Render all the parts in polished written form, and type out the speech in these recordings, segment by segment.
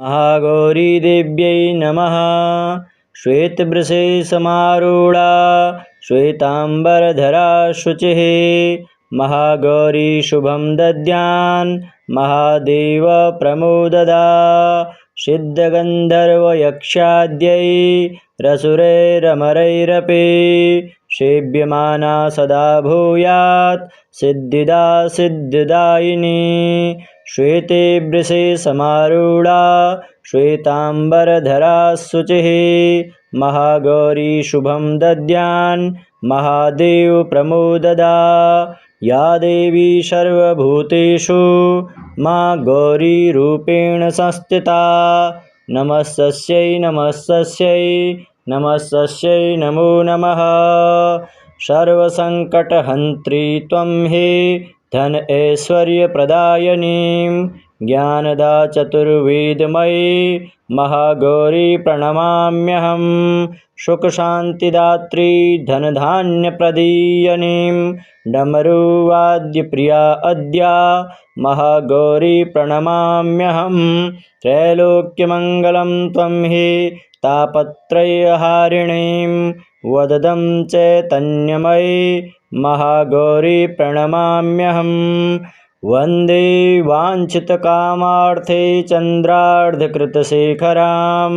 महागौरीदेव्यै नमः। श्वेतवृषे समारूढा श्वेताम्बरधरा शुचिः महागौरी शुभं दद्यान् महादेव प्रमोददा। सिद्धगन्धर्वयक्षाद्यै रसुरैरमरैरपि सेव्यमाना सदा भूयात् सिद्धिदा सिद्धिदायिनी। श्वेते वृषे समारूढा श्वेताम्बरधरा शुचिः महागौरी शुभं दद्यान् महादेव प्रमोददा। या देवी सर्वभूतेषु मा गौरीरूपेण संस्थिता। नमस्तस्यै नमस्तस्यै नमस्तस्यै नमो नमः। सर्वसङ्कटहन्त्री त्वं हे धन ऐश्वर्यप्रदायिनीं ज्ञानदा चतुर्वेदमयी महागौरी प्रणमाम्यहं। सुखशान्तिदात्री धनधान्यप्रदीयनीं डमरुवाद्यप्रिया अद्या महागौरी प्रणमाम्यहं। त्रैलोक्यमङ्गलं त्वं हि तापत्रयहारिणीं वददं चैतन्यमयी महागौरी प्रणमाम्यहं। वन्दे वाञ्छितकामार्थे चन्द्रार्धकृतशेखरां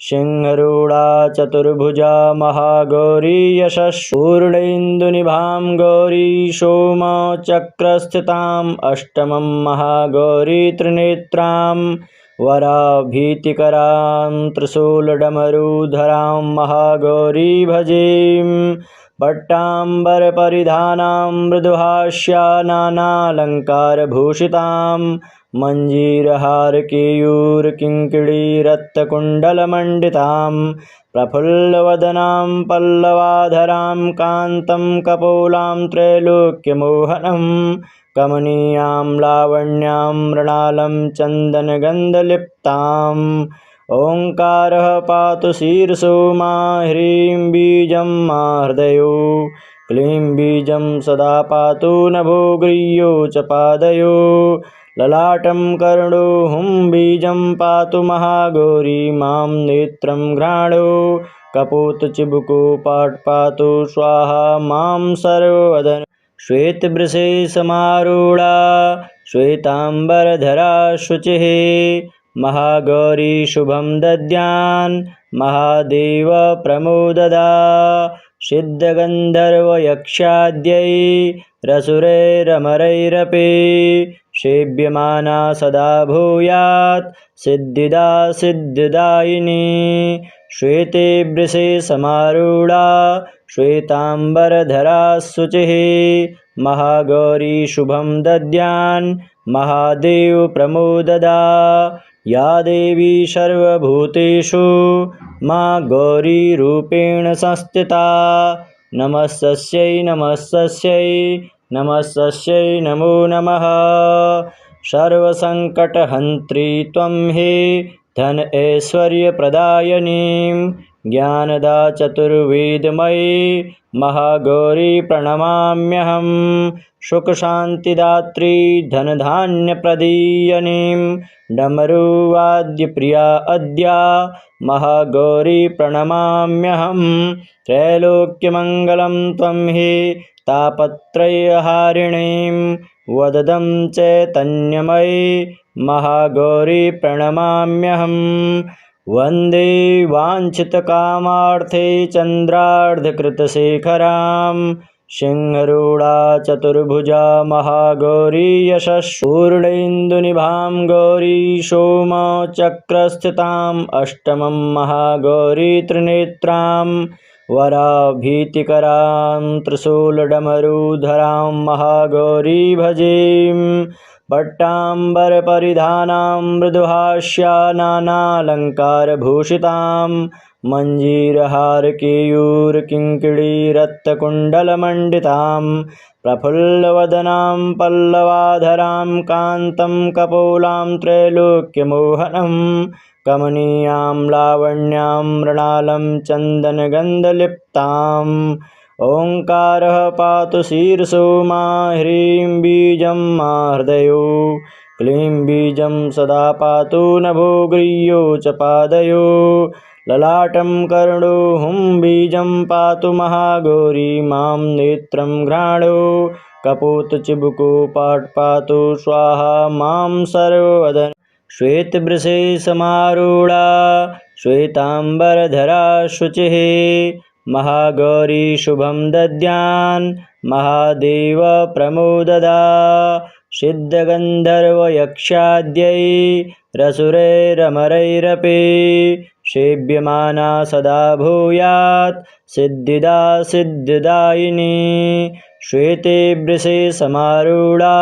सिंहरूढा चतुर्भुजा महागौरी यशस्पूर्णेन्दुनिभां गौरी सोमचक्रस्थिताम् अष्टमं महागौरी त्रिनेत्रां वराभीतिकरां त्रिशूलडमरुधरां महागौरी भजेम। पट्टाम्बरपरिधानां मृदुहास्या नानालङ्कारभूषितां मञ्जीरहारकेयूरकिङ्किणीरत्नकुण्डलमण्डितां प्रफुल्लवदनां पल्लवाधरां कान्तं कपोलां त्रैलोक्यमोहनं कमनीयां लावण्यां मृणालं चन्दनगन्धलिप्ताम्। ओंकारः पातु शीर्षो मा ह्रीं बीजं मा हृदयो क्लीं बीजं सदा पातु नभो गृह्यो च पादयो ललाटं कर्णो हुं बीजं पातु महागौरी मां नेत्रं घ्राणो कपोतचिबुको पातु स्वाहा मां सर्ववदन। श्वेतवृषे समारूढा श्वेताम्बरधरा शुचिः महागौरी शुभं दद्यान् महादेव प्रमोददा। सिद्धगन्धर्वयक्षाद्यै रसुरैरमरैरपि सेव्यमाना सदा भूयात् सिद्धिदा सिद्धिदायिनी। श्वेते वृषे समारूढा श्वेताम्बरधरा शुचिः महागौरी शुभं दद्यान् महादेव प्रमोददा। या देवी सर्वभूतेषु मा गौरीरूपेण संस्थिता। नमस्तस्यै नमस्तस्यै नमस्तस्यै नमो नमः। सर्वसङ्कटहन्त्री त्वं हे धन ऐश्वर्यप्रदायिनीं ज्ञानदा चतुर्वेदमयी महागौरी प्रणमाम्यहं। सुखशान्तिदात्री धनधान्यप्रदीयनीं डमरुवाद्यप्रिया अद्या महागौरी प्रणमाम्यहं। त्रैलोक्यमङ्गलं त्वं हि तापत्रयहारिणीं वददं चैतन्यमयी महागौरी प्रणमाम्यहं। वन्दे वाञ्छितकामार्थे चन्द्रार्धकृतशेखरां सिंहरूढा चतुर्भुजा महागौरी यशस्पूर्णेन्दुनिभां गौरी सोमचक्रस्थिताम् अष्टमं महागौरी त्रिनेत्रां वराभीतिकरां त्रिशूलडमरुधरां महागौरी भजेम। पट्टाम्बरपरिधानां मृदुहास्या नानालङ्कारभूषितां मञ्जीरहारकेयूरकिङ्किणीरत्नकुण्डलमण्डितां प्रफुल्लवदनां पल्लवाधरां कान्तं कपोलां त्रैलोक्यमोहनं कमनीयां लावण्यां मृणालं चन्दनगन्धलिप्ताम्। ओंकारः पातु शीर्षो मा ह्रीं बीजं मा हृदयो क्लीं बीजं सदा पातु नभो गृह्यो च पादयो ललाटं कर्णो बीजं पातु महागौरी मां नेत्रं घ्राणो कपोतचिबुको पाटपातु स्वाहा मां सर्ववदन श्वेतवृषे समारूढा श्वेताम्बरधरा शुचिः महागौरी शुभं दद्यान् महादेव प्रमोददा सिद्धगन्धर्वयक्षाद्यै रसुरैरमरैरपि सेव्यमाना सदा भूयात् सिद्धिदा सिद्धिदायिनी श्वेते वृषे समारूढा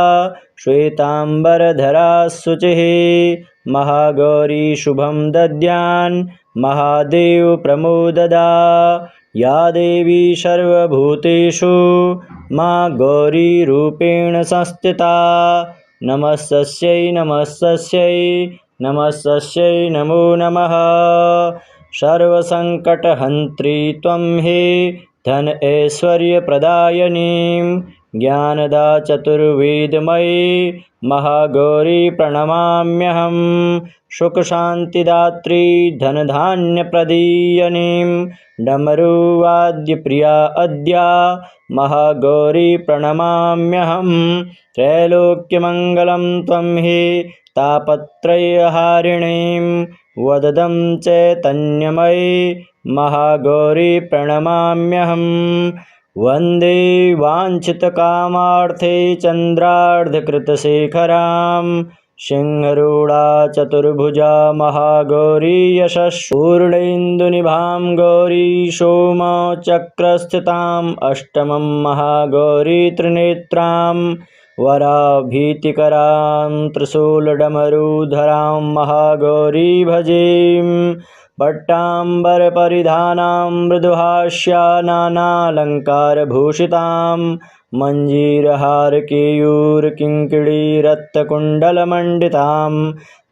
श्वेताम्बरधरा शुचिः महागौरी शुभं दद्यान् महादेव प्रमोददा या देवी सर्वभूतेषु मा गौरीरूपेण संस्थिता नमस्तस्यै नमस्तस्यै नमस्तस्यै नमो नमः सर्वसङ्कटहन्त्री त्वं हे धन ऐश्वर्यप्रदायिनीं ज्ञानदा चतुर्वेदमयी महागौरी प्रणमाम्यहं सुखशान्तिदात्री धनधान्यप्रदीयनीं डमरुवाद्यप्रिया अद्या महागौरी प्रणमाम्यहं त्रैलोक्यमङ्गलं त्वं हि तापत्रयहारिणीं वददं चैतन्यमयी महागौरी प्रणमाम्यहं वन्दे वाञ्छितकामार्थे चन्द्रार्धकृतशेखरां सिंहरूढा चतुर्भुजा महागौरी यशस्पूर्णेन्दुनिभां गौरी सोमचक्रस्थिताम् अष्टमं महागौरी त्रिनेत्रां वराभीतिकरां त्रिशूलडमरुधरां महागौरी भजेम पट्टाम्बरपरिधानां मृदुहास्या नानालङ्कारभूषितां मञ्जीरहारकेयूरकिङ्किणीरत्नकुण्डलमण्डितां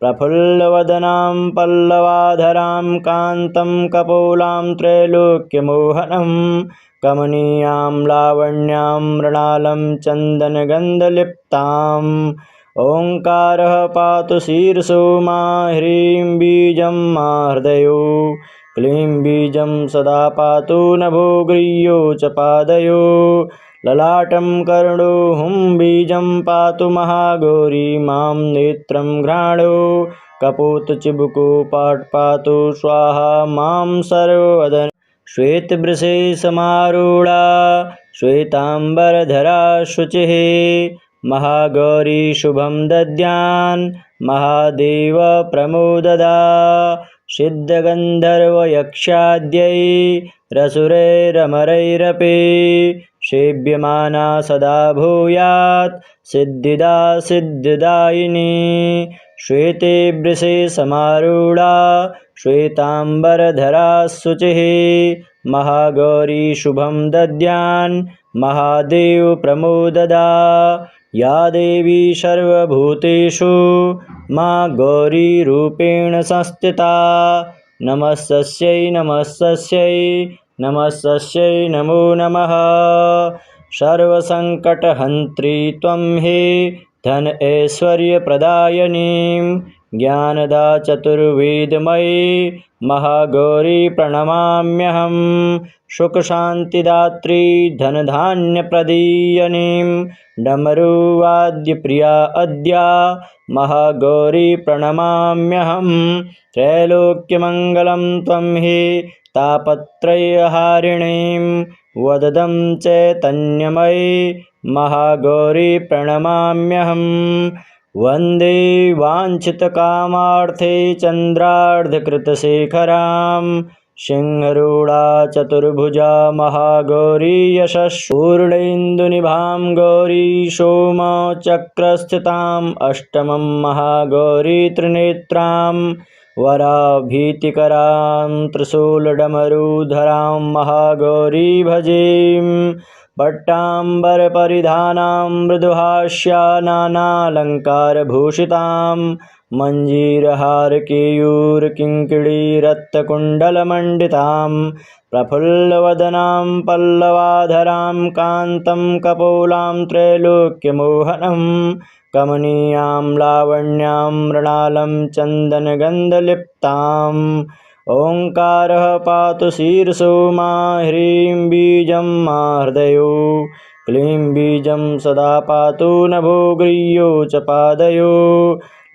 प्रफुल्लवदनां पल्लवाधरां कान्तं कपोलां त्रैलोक्यमोहनं कमनीयां लावण्यां मृणालं चन्दनगन्धलिप्ताम् ओंकारः पातु शीर्षो मा ह्रीं बीजं मा हृदयो क्लीं बीजं सदा पातु नभो गृह्यो च पादयो ललाटं कर्णो बीजं पातु महागौरी मां नेत्रं घ्राणो कपोतचिबुको पाटपातु स्वाहा मां सर्ववदन श्वेतवृषे समारूढा श्वेताम्बरधरा शुचिः महागौरी शुभं दद्यान् महादेव प्रमोददा सिद्धगन्धर्वयक्षाद्यै रसुरैरमरैरपि सेव्यमाना सदा भूयात् सिद्धिदा सिद्धिदायिनी श्वेते वृषे समारूढा श्वेताम्बरधरा शुचिः महागौरी शुभं दद्यान् महादेव प्रमोददा या देवी सर्वभूतेषु मा गौरीरूपेण संस्थिता नमस्तस्यै नमस्तस्यै नमस्तस्यै नमो नमः सर्वसङ्कटहन्त्री त्वं हे धन ऐश्वर्यप्रदायिनीं ज्ञानदा चतुर्वेदमयी महागौरी प्रणमाम्यहं सुखशान्तिदात्री धनधान्यप्रदीयनीं डमरुवाद्यप्रिया अद्या महागौरी प्रणमाम्यहं त्रैलोक्यमङ्गलं त्वं हि तापत्रयहारिणीं वददं चैतन्यमयी महागौरी प्रणमाम्यहं वन्दे वाञ्छितकामार्थे चन्द्रार्धकृतशेखरां सिंहरूढा चतुर्भुजा महागौरी यशस्पूर्णेन्दुनिभां गौरी सोमचक्रस्थिताम् अष्टमं महागौरी त्रिनेत्रां वराभीतिकरां त्रिशूलडमरुधरां महागौरी भजेम पट्टाम्बरपरिधानां मृदुहास्या नानालङ्कारभूषितां मञ्जीरहारकेयूरकिङ्किणीरत्नकुण्डलमण्डितां प्रफुल्लवदनां पल्लवाधरां कान्तं कपोलां त्रैलोक्यमोहनं कमनीयां लावण्यां मृणालं चन्दनगन्धलिप्ताम् ओङ्कारः पातु शीर्षो मा ह्रीं बीजं मा हृदयो क्लीं बीजं सदा पातु नभो गृह्यो च पादयो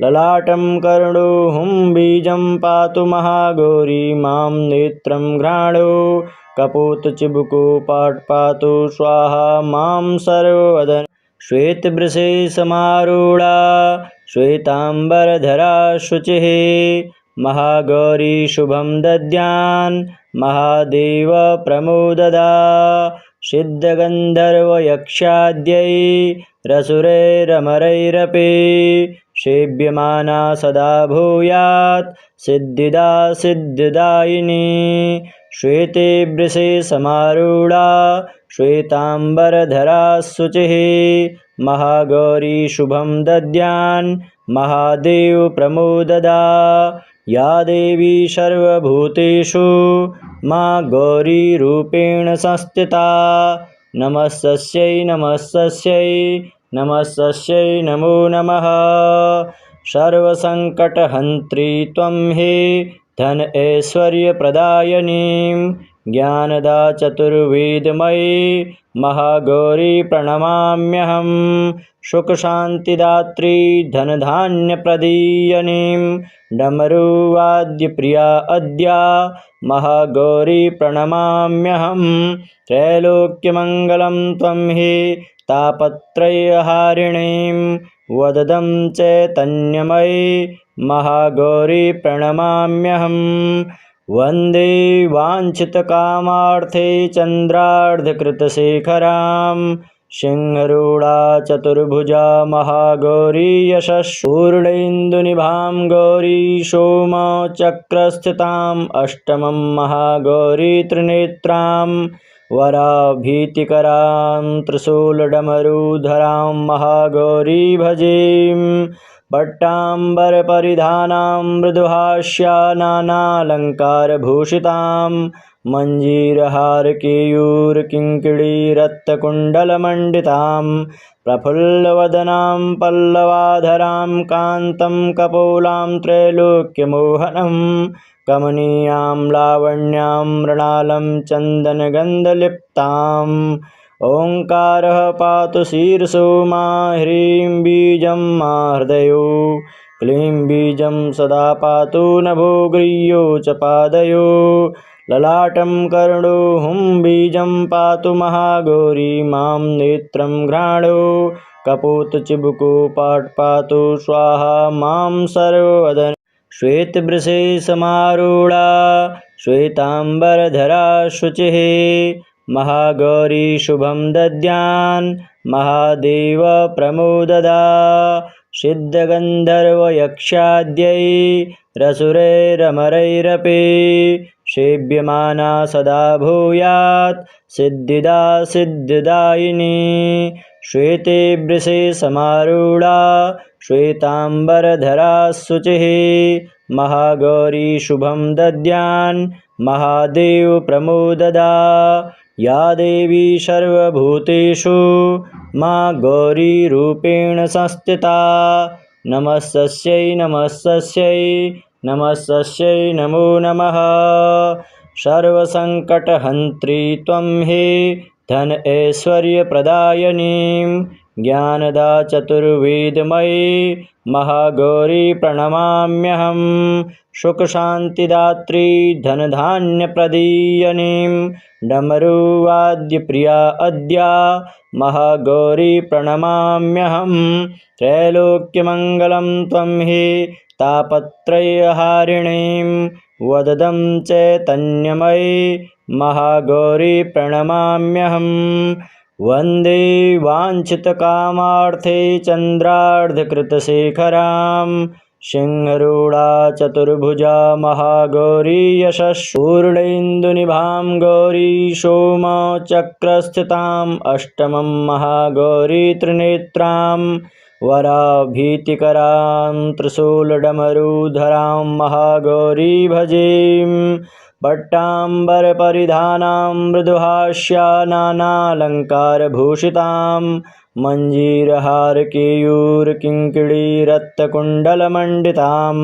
ललाटं कर्णो हुं बीजं पातु महागौरी मां नेत्रं घ्राणो कपोतचिबुको पाटपातु स्वाहा मां सर्ववदन श्वेतवृषे समारूढा श्वेताम्बरधरा शुचिः महागौरी शुभं दद्यान् महादेव प्रमोददा सिद्धगन्धर्वयक्षाद्यै रसुरैरमरैरपि सेव्यमाना सदा भूयात् सिद्धिदा सिद्धिदायिनी श्वेते वृषे समारूढा श्वेताम्बरधरा शुचिः महागौरी शुभं दद्यान् महादेव प्रमोददा या देवी सर्वभूतेषु मा गौरीरूपेण संस्थिता नमस्तस्यै नमस्तस्यै नमस्तस्यै नमो नमः सर्वसङ्कटहन्त्री त्वं हे धन ऐश्वर्यप्रदायिनीं ज्ञानदा चतुर्वेदमयी महागौरी प्रणमाम्यहं सुखशान्तिदात्री धनधान्यप्रदीयनीं डमरुवाद्यप्रिया अद्या महागौरी प्रणमाम्यहं त्रैलोक्यमङ्गलं त्वं हि तापत्रयहारिणीं वददं चैतन्यमयी महागौरी प्रणमाम्यहं वन्दे वाञ्छितकामार्थे चन्द्रार्धकृतशेखरां सिंहरूढा चतुर्भुजा महागौरी यशस्पूर्णेन्दुनिभां गौरी सोमचक्रस्थिताम् अष्टमं महागौरी त्रिनेत्रां वराभीतिकरां त्रिशूलडमरुधरां महागौरी भजेम पट्टाम्बरपरिधानां मृदुहास्या नानालङ्कारभूषितां मञ्जीरहारकेयूरकिङ्किणीरत्नकुण्डलमण्डितां प्रफुल्लवदनां पल्लवाधरां कान्तं कपोलां त्रैलोक्यमोहनं कमनीयां लावण्यां मृणालं चन्दनगन्धलिप्ताम् ओङ्कारः पातु शीर्षो मा ह्रीं बीजं मा हृदयो क्लीं बीजं सदा पातु नभो गृह्यो च पादयो ललाटं कर्णो हुं बीजं पातु महागौरी मां नेत्रं घ्राणो कपोतचिबुको पाटपातु स्वाहा मां सर्ववदन श्वेतवृषे समारूढा श्वेताम्बरधरा शुचिः महागौरी शुभं दद्यान् महादेव प्रमोददा सिद्धगन्धर्वयक्षाद्यै रसुरैरमरैरपि सेव्यमाना सदा भूयात् सिद्धिदा सिद्धिदायिनी श्वेते वृषे समारूढा श्वेताम्बरधरा शुचिः महागौरी शुभं दद्यान् महादेव प्रमोददा या देवी सर्वभूतेषु मा गौरीरूपेण संस्थिता नमस्तस्यै नमस्तस्यै नमस्तस्यै नमो नमः सर्वसङ्कटहन्त्री त्वं हे धन ऐश्वर्यप्रदायिनीं ज्ञानदा चतुर्वेदमयी महागौरी प्रणमाम्यहं सुखशान्तिदात्री धनधान्यप्रदीयनीं डमरुवाद्यप्रिया अद्या महागौरी प्रणमाम्यहं त्रैलोक्यमङ्गलं त्वं हि तापत्रयहारिणीं वददं चैतन्यमयी महागौरी प्रणमाम्यहं वन्दे वाञ्छितकामार्थे चन्द्रार्धकृतशेखरां सिंहरूढा चतुर्भुजा महागौरी यशस्पूर्णेन्दुनिभां गौरी सोमचक्रस्थिताम् अष्टमं महागौरी त्रिनेत्रां वराभीतिकरां त्रिशूलडमरुधरां महागौरी भजेम पट्टाम्बरपरिधानां मृदुहास्या नानालङ्कारभूषितां मञ्जीरहारकेयूरकिङ्किणीरत्नकुण्डलमण्डितां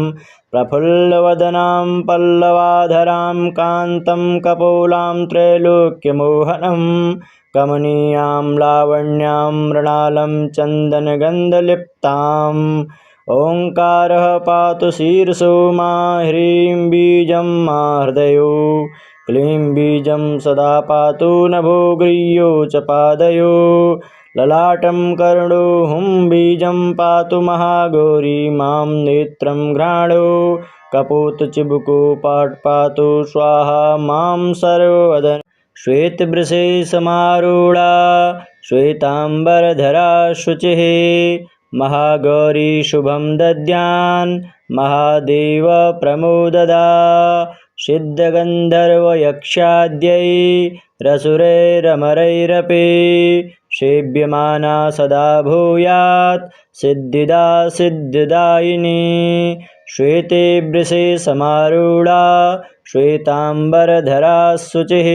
प्रफुल्लवदनां पल्लवाधरां कान्तं कपोलां त्रैलोक्यमोहनं कमनीयां लावण्यां मृणालं चन्दनगन्धलिप्ताम् ओङ्कारः पातु शीर्षो मा ह्रीं बीजं मा हृदयो क्लीं बीजं सदा पातु नभो गृह्यो च पादयो ललाटं कर्णो हुं बीजं पातु महागौरी मां नेत्रं घ्राणो कपोतचिबुको पाटपातु स्वाहा मां सर्ववदन श्वेतवृषे समारूढा श्वेताम्बरधरा शुचिः महागौरी शुभं दद्यान् महादेव प्रमोददा सिद्धगन्धर्वयक्षाद्यै रसुरैरमरैरपि सेव्यमाना सदा भूयात् सिद्धिदा सिद्धिदायिनी श्वेते वृषे समारूढा श्वेताम्बरधरा शुचिः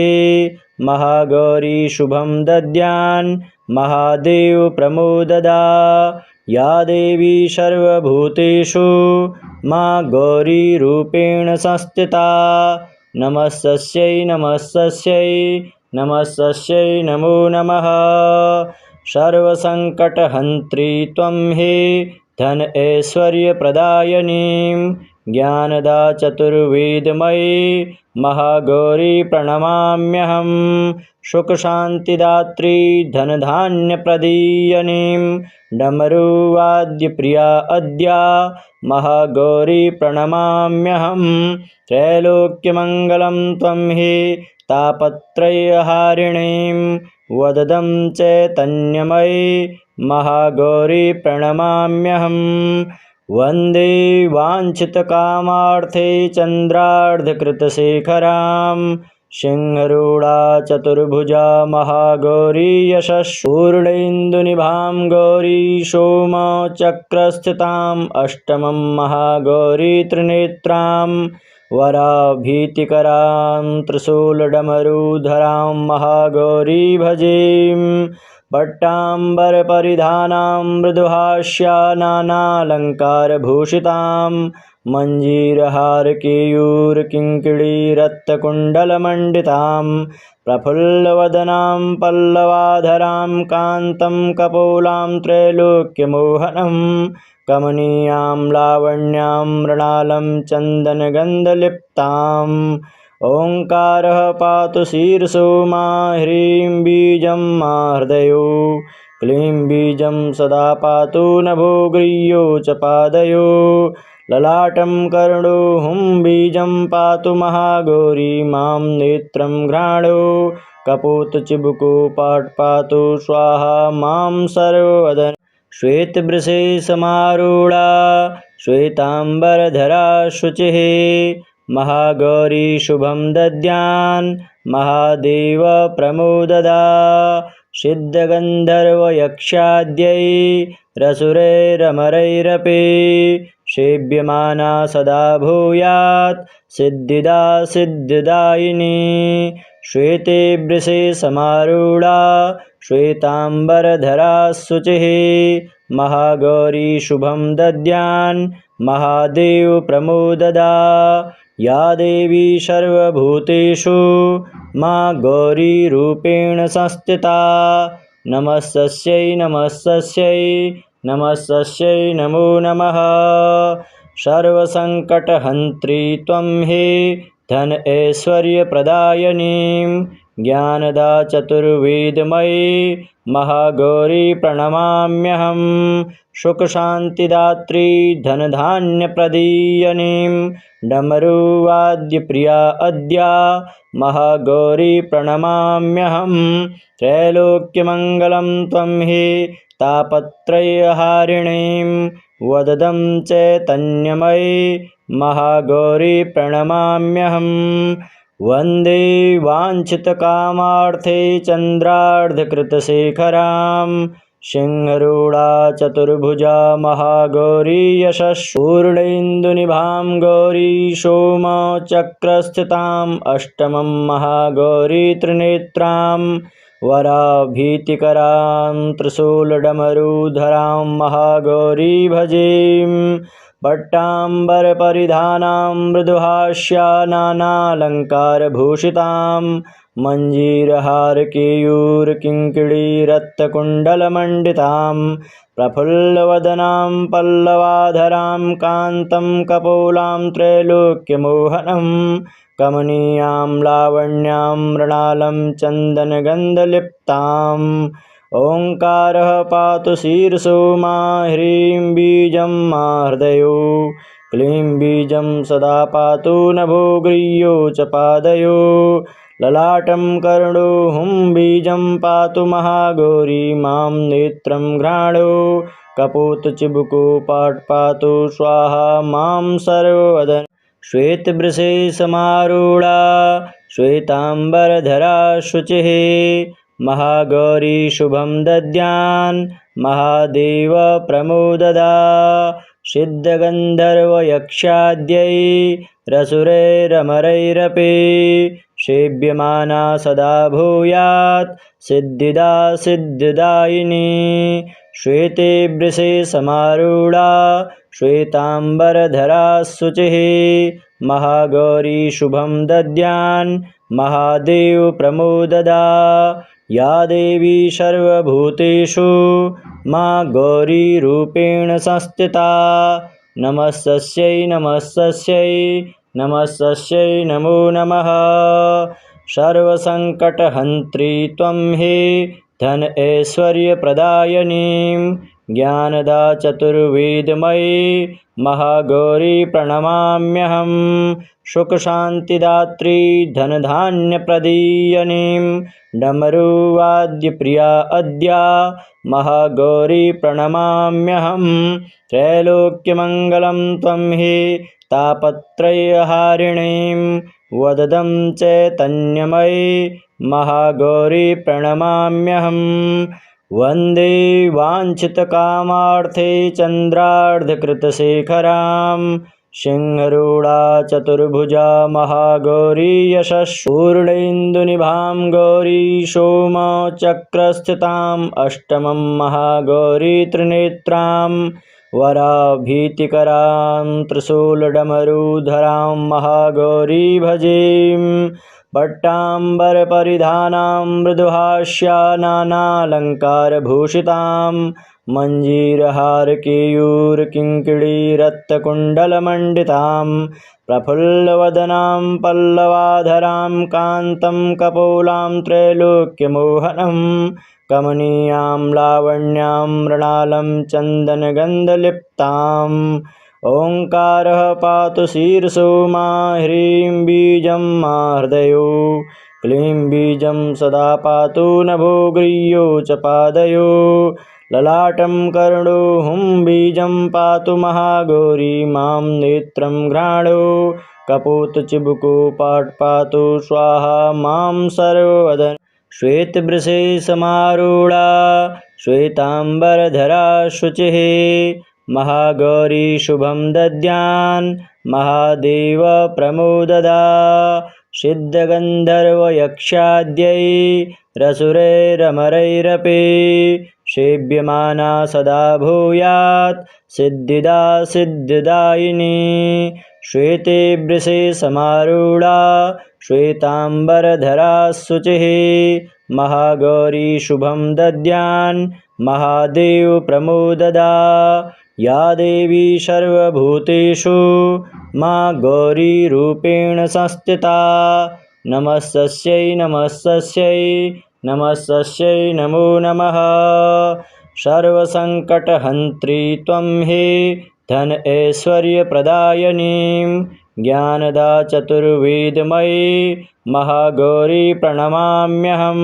महागौरी शुभं दद्यान् महादेव प्रमोददा या देवी सर्वभूतेषु मा गौरीरूपेण संस्थिता नमस्तस्यै नमस्तस्यै नमस्तस्यै नमो नमः सर्वसङ्कटहन्त्री त्वं हे धन ऐश्वर्यप्रदायिनीं ज्ञानदा चतुर्वेदमयी महागौरी प्रणमाम्यहं सुखशान्तिदात्री धनधान्यप्रदीयनीं डमरुवाद्यप्रिया अद्या महागौरी प्रणमाम्यहं त्रैलोक्यमङ्गलं त्वं हि तापत्रयहारिणीं वददं चैतन्यमयी महागौरी प्रणमाम्यहं वन्दे वाञ्छितकामार्थे चन्द्रार्धकृतशेखरां सिंहरूढा चतुर्भुजा महागौरी यशस्पूर्णेन्दुनिभां गौरी सोमचक्रस्थिताम् अष्टमं महागौरी त्रिनेत्रां वराभीतिकरां त्रिशूलडमरुधरां महागौरी भजेम पट्टाम्बरपरिधानां मृदुहास्या नानालङ्कारभूषितां मञ्जीरहारकेयूरकिङ्किणीरत्नकुण्डलमण्डितां प्रफुल्लवदनां पल्लवाधरां कान्तं कपोलां त्रैलोक्यमोहनं कमनीयां लावण्यां मृणालं चन्दनगन्धलिप्ताम् ओङ्कारः पातु शीर्षो मा ह्रीं बीजं मा हृदयो क्लीं बीजं सदा पातु नभो गृह्यो च पादयो ललाटं कर्णो हुं बीजं पातु महागौरी मां नेत्रं घ्राणो कपोतचिबुको पाटपातु स्वाहा मां सर्ववदन श्वेतवृषे समारूढा श्वेताम्बरधरा शुचिः महागौरी शुभं दद्यान् महादेव प्रमोददा सिद्धगन्धर्वयक्षाद्यै रसुरैरमरैरपि सेव्यमाना सदा भूयात् सिद्धिदा सिद्धिदायिनी श्वेते वृषे समारूढा श्वेताम्बरधरा शुचिः महागौरी शुभं दद्यान् महादेव प्रमोददा या देवी सर्वभूतेषु मा गौरीरूपेण संस्थिता नमस्तस्यै नमस्तस्यै नमस्तस्यै नमो नमः सर्वसङ्कटहन्त्री त्वं हे धन ऐश्वर्यप्रदायिनीं ज्ञानदा चतुर्वेदमयी महागौरी प्रणमाम्यहं सुखशान्तिदात्री धनधान्यप्रदीयनीं डमरुवाद्यप्रिया अद्या महागौरी प्रणमाम्यहं त्रैलोक्यमङ्गलं त्वं हि तापत्रयहारिणीं वददं चैतन्यमयी महागौरी प्रणमाम्यहं वन्दे वाञ्छितकामार्थे चन्द्रार्धकृतशेखरां सिंहरूढा चतुर्भुजा महागौरी यशस्पूर्णेन्दुनिभां गौरी सोमचक्रस्थिताम् अष्टमं महागौरी त्रिनेत्रां वराभीतिकरां त्रिशूलडमरुधरां महागौरी भजीं पट्टाम्बरपरिधानां मृदुहास्या नानालङ्कारभूषितां मञ्जीरहारकेयूरकिङ्किणीरत्नकुण्डलमण्डितां प्रफुल्लवदनां पल्लवाधरां कान्तं कपोलां त्रैलोक्यमोहनं कमनीयां लावण्यां मृणालं चन्दनगन्धलिप्ताम् ओङ्कारः पातु शीर्षो मा ह्रीं बीजं मा हृदयो क्लीं बीजं सदा पातु नभो गृह्यो च पादयो ललाटं कर्णो हुं बीजं पातु महागौरी मां नेत्रं घ्राणो कपोतचिबुको पाटपातु स्वाहा मां सर्ववदन श्वेतवृषे समारूढा श्वेताम्बरधरा शुचिः महागौरी शुभं दद्यान् महादेव प्रमोददा सिद्धगन्धर्वयक्षाद्यै रसुरैरमरैरपि सेव्यमाना सदा भूयात् सिद्धिदा सिद्धिदायिनी श्वेते वृषे समारूढा श्वेताम्बरधरा शुचिः महागौरी शुभं दद्यान् महादेव प्रमोददा या देवी सर्वभूतेषु मा गौरीरूपेण संस्थिता नमस्तस्यै नमस्तस्यै नमस्तस्यै नमो नमः सर्वसङ्कटहन्त्री त्वं हे धन ऐश्वर्यप्रदायिनीं ज्ञानदा चतुर्वेदमयी महागौरी प्रणमाम्यहं सुखशान्तिदात्री धनधान्यप्रदीयनीं डमरुवाद्यप्रिया अद्या महागौरी प्रणमाम्यहं त्रैलोक्यमङ्गलं त्वं हि तापत्रयहारिणीं वददं चैतन्यमयी महागौरी प्रणमाम्यहं वन्दे वाञ्छितकामार्थे चन्द्रार्धकृतशेखरां सिंहरूढा चतुर्भुजा महागौरी यशस्पूर्णेन्दुनिभां गौरी सोमचक्रस्थिताम् अष्टमं महागौरी त्रिनेत्रां वराभीतिकरां त्रिशूलडमरुधरां महागौरी भजीं पट्टाम्बरपरिधानां मृदुहास्या नानालङ्कारभूषितां मञ्जीरहारकेयूरकिङ्किणीरत्नकुण्डलमण्डितां प्रफुल्लवदनां पल्लवाधरां कान्तं कपोलां त्रैलोक्यमोहनं कमनीयां लावण्यां मृणालं चन्दनगन्धलिप्ताम् ओङ्कारः पातु शीर्षो मा ह्रीं बीजं मा हृदयो क्लीं बीजं सदा पातु नभो गृह्यो च पादयो ललाटं कर्णो हुं बीजं पातु महागौरी मां नेत्रं घ्राणो कपोतचिबुको पाटपातु स्वाहा मां सर्ववदन श्वेतवृषे समारूढा श्वेताम्बरधरा शुचिः महागौरी शुभं दद्यान् महादेव प्रमोददा सिद्धगन्धर्वयक्षाद्यै रसुरैरमरैरपि सेव्यमाना सदा भूयात् सिद्धिदा सिद्धिदायिनी श्वेते वृषे समारूढा श्वेताम्बरधरा शुचिः महागौरी शुभं दद्यान् महादेव प्रमोददा या देवी सर्वभूतेषु मा गौरीरूपेण संस्थिता नमस्तस्यै नमस्तस्यै नमस्तस्यै नमो नमः सर्वसङ्कटहन्त्री त्वं हे धन ऐश्वर्यप्रदायिनीं ज्ञानदा चतुर्वेदमयी महागौरी प्रणमाम्यहं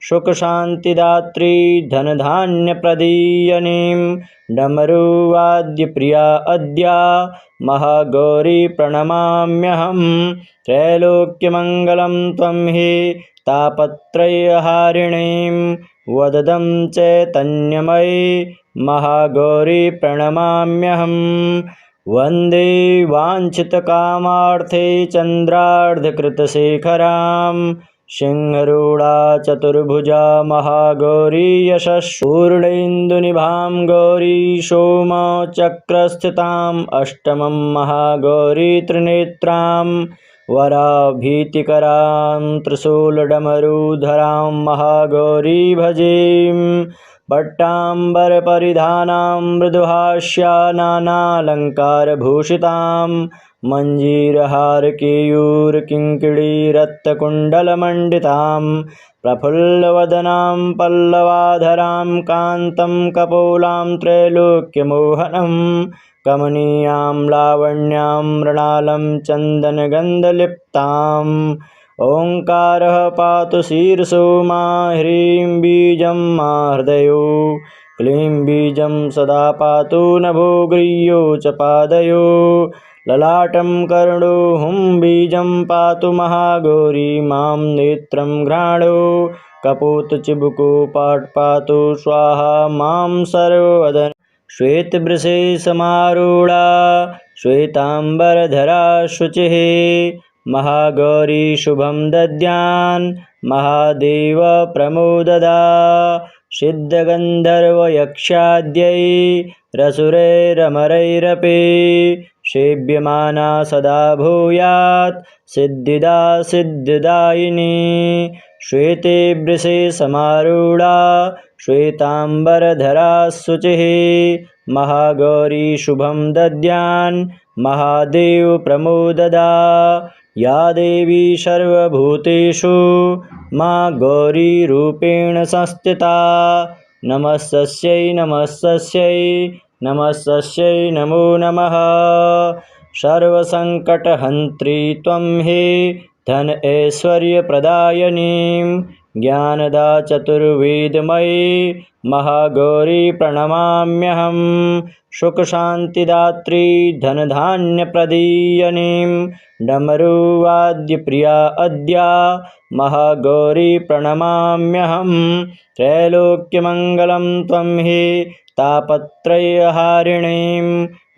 सुखशान्तिदात्री धनधान्यप्रदीयनीं डमरुवाद्यप्रिया अद्या महागौरी प्रणमाम्यहं त्रैलोक्यमङ्गलं त्वं हि तापत्रयहारिणीं वददं चैतन्यमयी महागौरी प्रणमाम्यहं वन्दे वाञ्छितकामार्थे चन्द्रार्धकृतशेखरां सिंहरूढा चतुर्भुजा महागौरी यशस्पूर्णेन्दुनिभां गौरी सोमचक्रस्थिताम् अष्टमं महागौरी त्रिनेत्रां वराभीतिकरां त्रिशूलडमरुधरां महागौरी भजेम। पट्टाम्बरपरिधानां मृदुहास्या नानालङ्कारभूषितां मञ्जीरहारकेयूरकिङ्किणीरत्नकुण्डलमण्डितां प्रफुल्लवदनां पल्लवाधरां कान्तं कपोलां त्रैलोक्यमोहनं कमनीयां लावण्यां मृणालं चन्दनगन्धलिप्ताम्। ओङ्कारः पातु शीर्षो मा ह्रीं बीजं मा हृदयो क्लीं बीजं सदा पातु नभो गृह्यो च पादयो ललाटं कर्णो हुं बीजं पातु महागौरी मां नेत्रं घ्राणो कपोतचिबुको पाटपातु स्वाहा मां सर्ववदन। श्वेतवृषे समारूढा श्वेताम्बरधरा शुचिः महागौरी शुभं दद्यान् महादेव प्रमोददा। सिद्धगन्धर्वयक्षाद्यै रसुरैरमरैरपि सेव्यमाना सदा भूयात् सिद्धिदा सिद्धिदायिनी। श्वेते वृषे समारूढा श्वेताम्बरधरा शुचिः महागौरी शुभं दद्यान् महादेव प्रमोददा। या देवी सर्वभूतेषु मा गौरीरूपेण संस्थिता नमस्तस्यै नमस्तस्यै नमस्तस्यै नमो नमः। सर्वसङ्कटहन्त्री त्वं हे धन ऐश्वर्यप्रदायिनीं ज्ञानदा चतुर्वेदमयी महागौरी प्रणमाम्यहं। सुखशान्तिदात्री धनधान्यप्रदीयनीं डमरुवाद्यप्रिया अद्या महागौरी प्रणमाम्यहं। त्रैलोक्यमङ्गलं त्वं हि तापत्रयहारिणीं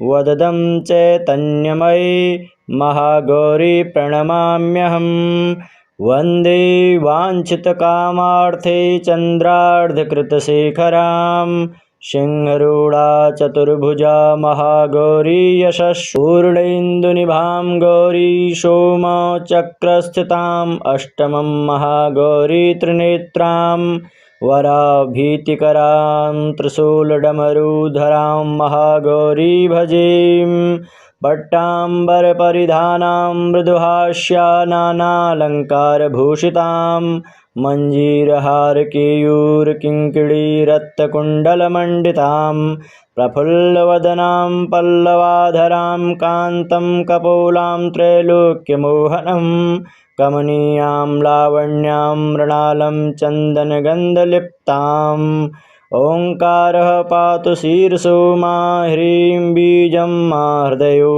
वददं चैतन्यमयी महागौरी प्रणमाम्यहं। वन्दे वाञ्छितकामार्थे चन्द्रार्धकृतशेखरां सिंहरूढा चतुर्भुजा महागौरी यशस्पूर्णेन्दुनिभां गौरी सोमचक्रस्थिताम् अष्टमं महागौरी त्रिनेत्रां वराभीतिकरां त्रिशूलडमरुधरां महागौरी भजेम। पट्टाम्बरपरिधानां मृदुहास्या नानालङ्कारभूषितां मञ्जीरहारकेयूरकिङ्किणीरत्नकुण्डलमण्डितां प्रफुल्लवदनां पल्लवाधरां कान्तं कपोलां त्रैलोक्यमोहनं कमनीयां लावण्यां मृणालं चन्दनगन्धलिप्ताम्। ओङ्कारः पातु शीर्षो मा ह्रीं बीजं मा हृदयो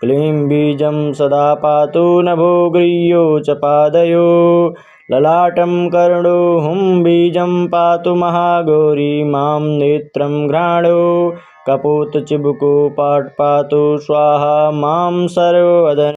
क्लीं बीजं सदा पातु नभो गृह्यो च पादयो ललाटं कर्णो हुं बीजं पातु महागौरी मां नेत्रं घ्राणो कपोतचिबुको पाटपातु स्वाहा मां सर्ववदन।